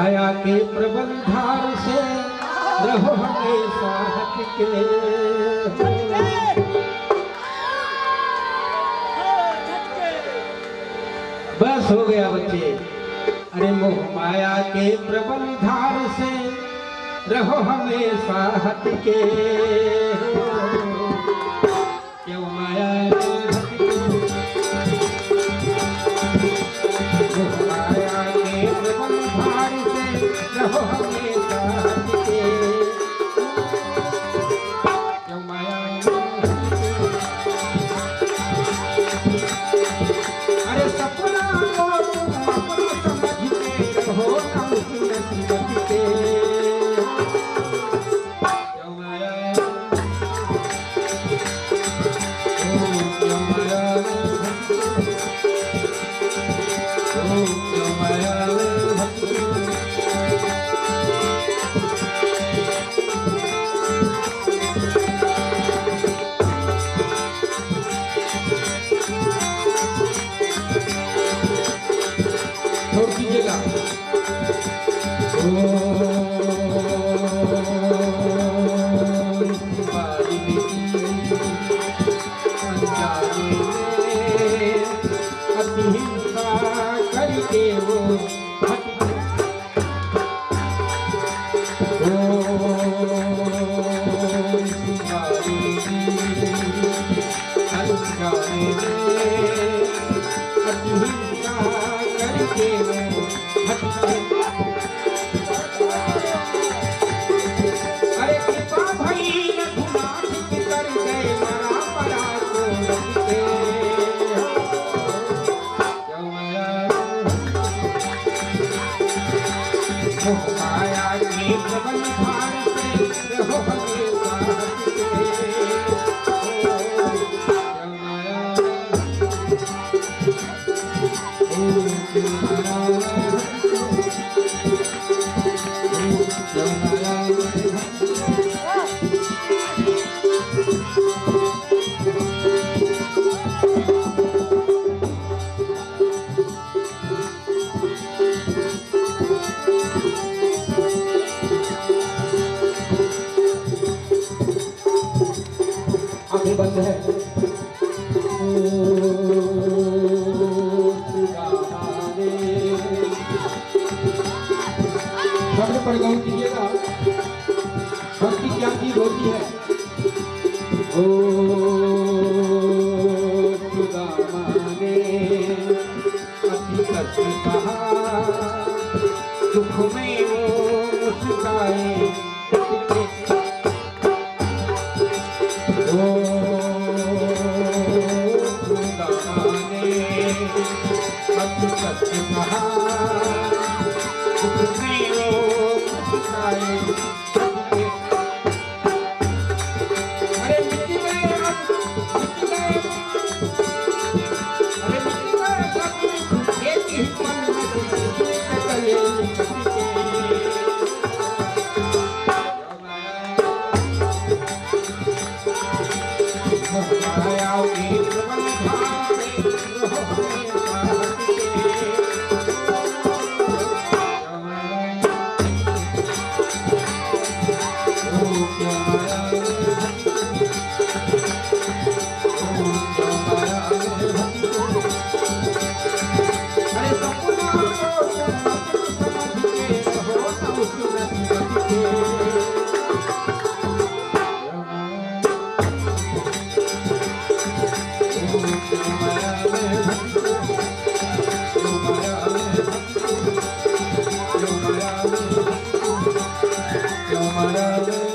माया के प्रबल धार से रहो हमेशा हटके। बस हो गया बच्चे। अरे मोह माया के प्रबल धार से रहो हमेशा हटके। क्यों माया रहो हमेशा हटके। क्यों माया अरे सपना को तुम अपना समझ के रहो ना उस नसीबत के। क्यों माया क्यों माया क्यों माया करके वो अरे कृपा भाई रघुनाथ की कर गए मरा पड़ा को रखते। माया की प्रबल धार से रहो हमेशा हटके। आंखें बंद है। शब्द पर गौर कीजिएगा, भक्ति क्या चीज होती है। ओ सुदामा ने अति कष्ट कहा, दुख में वो मुस्काए। Hare